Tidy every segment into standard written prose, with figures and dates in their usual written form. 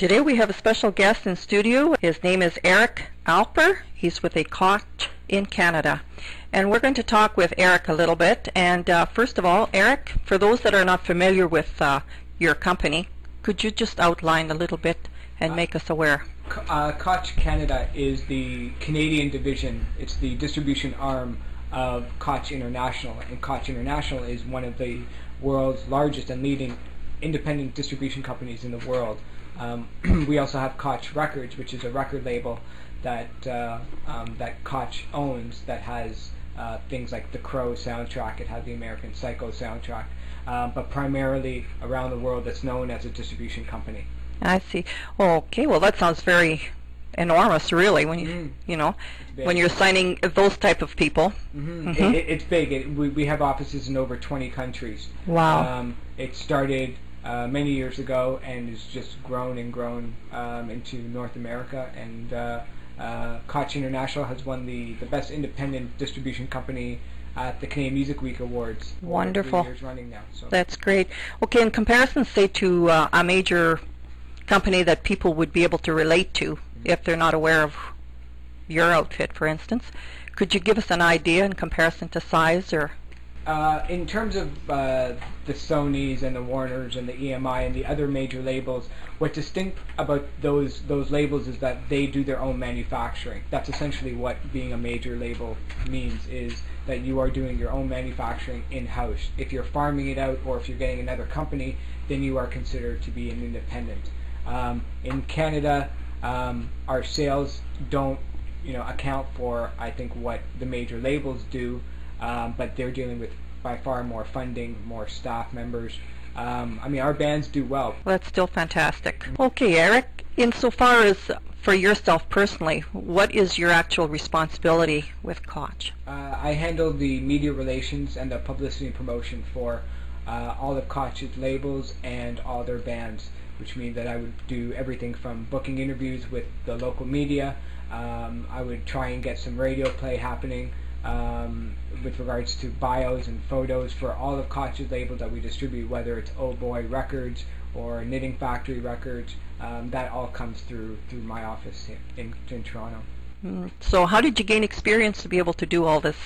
Today we have a special guest in studio. His name is Eric Alper. He's with a Koch in Canada. And we're going to talk with Eric a little bit. And first of all, Eric, for those that are not familiar with your company, could you just outline a little bit and make us aware? Koch Canada is the Canadian division. It's the distribution arm of Koch International, and Koch International is one of the world's largest and leading independent distribution companies in the world. We also have Koch Records, which is a record label that that Koch owns, that has things like the Crow soundtrack. It has the American Psycho soundtrack, but primarily around the world it's known as a distribution company. I see. Okay, well that sounds very enormous, really, when you know, when you're signing those type of people. It's big. We have offices in over 20 countries. Wow. It started many years ago and has just grown and grown into North America, and Koch International has won the best independent distribution company at the Canadian Music Week Awards. Wonderful. 3 years running now. So. That's great. Okay, in comparison, say, to a major company that people would be able to relate to if they're not aware of your outfit, for instance, could you give us an idea in comparison to size? Or in terms of the Sonys and the Warners and the EMI and the other major labels, what's distinct about those labels is that they do their own manufacturing. That's essentially what being a major label means, is that you are doing your own manufacturing in-house. If you're farming it out, or if you're getting another company, then you are considered to be an independent. In Canada, our sales don't account for, I think, what the major labels do, but they're dealing with by far more funding, more staff members. I mean, our bands do well. Well, that's still fantastic. Okay, Eric, insofar as for yourself personally, what is your actual responsibility with Koch? I handle the media relations and the publicity and promotion for all of Koch's labels and all their bands, which means that I would do everything from booking interviews with the local media. I would try and get some radio play happening with regards to bios and photos for all of Koch's labels that we distribute, whether it's Oh Boy Records or Knitting Factory Records. That all comes through my office in Toronto. So how did you gain experience to be able to do all this?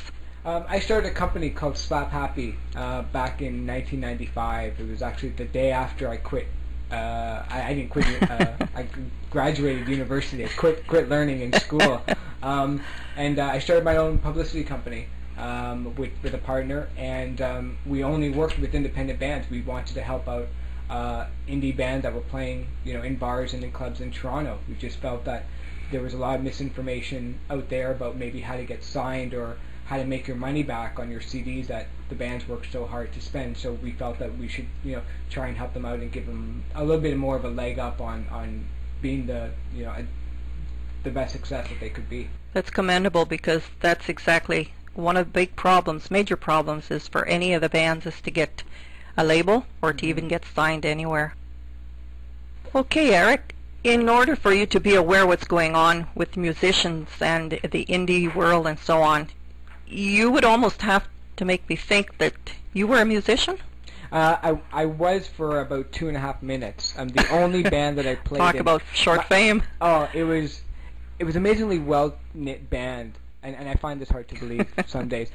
I started a company called Slap Happy back in 1995. It was actually the day after I quit. I didn't quit. I graduated university. I quit learning in school, and I started my own publicity company with a partner. And we only worked with independent bands. We wanted to help out indie bands that were playing, in bars and in clubs in Toronto. We just felt that there was a lot of misinformation out there about maybe how to get signed or how to make your money back on your CDs that the bands worked so hard to spend. So we felt that we should, try and help them out and give them a little bit more of a leg up on being the best success that they could be. That's commendable, because that's exactly one of the big problems, major problems, is for any of the bands is to get a label or to even get signed anywhere. Okay, Eric, in order for you to be aware what's going on with musicians and the indie world and so on, you would almost have to make me think that you were a musician? I was for about 2.5 minutes. The only band that I played Talk in. about short fame. Oh, it was amazingly well-knit band, and I find this hard to believe some days,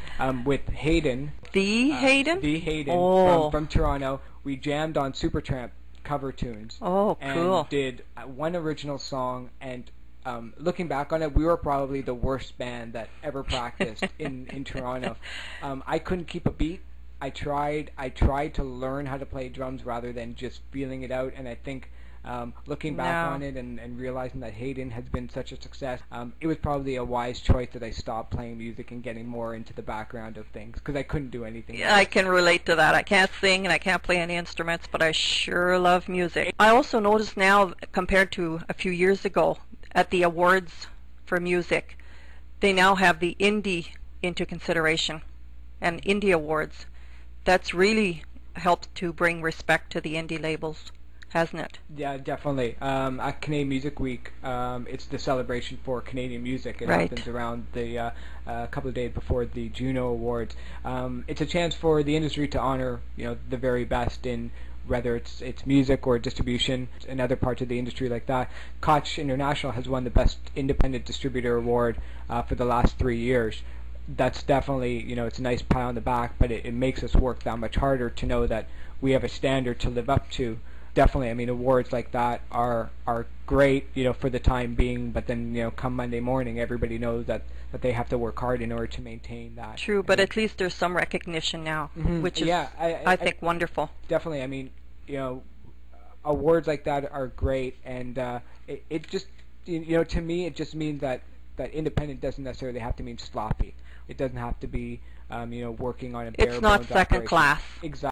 with Hayden. The Hayden? The Hayden from Toronto. We jammed on Supertramp cover tunes. Oh, cool. And did one original song, and looking back on it, we were probably the worst band that ever practiced in Toronto. I couldn't keep a beat. I tried to learn how to play drums rather than just feeling it out, and I think looking back on it and realizing that Hayden has been such a success, it was probably a wise choice that I stopped playing music and getting more into the background of things, because I couldn't do anything else. I can relate to that. I can't sing and I can't play any instruments, but I sure love music. I also notice now, compared to a few years ago, at the awards for music, they now have the indie into consideration, and indie awards. That's really helped to bring respect to the indie labels, hasn't it? Yeah, definitely. At Canadian Music Week, it's the celebration for Canadian music. It happens around the couple of days before the Juno Awards. It's a chance for the industry to honor, the very best in whether it's music or distribution and other parts of the industry like that. Koch International has won the Best Independent Distributor Award for the last 3 years. That's definitely, it's a nice pat on the back, but it makes us work that much harder to know that we have a standard to live up to. Definitely, I mean, awards like that are great, for the time being, but then, come Monday morning, everybody knows that they have to work hard in order to maintain that. True, but at least there's some recognition now, which is, I think, wonderful. Definitely, I mean, awards like that are great, and it just, to me, it just means that independent doesn't necessarily have to mean sloppy. It doesn't have to be, working on a bare It's not bones second operation. class. Exactly.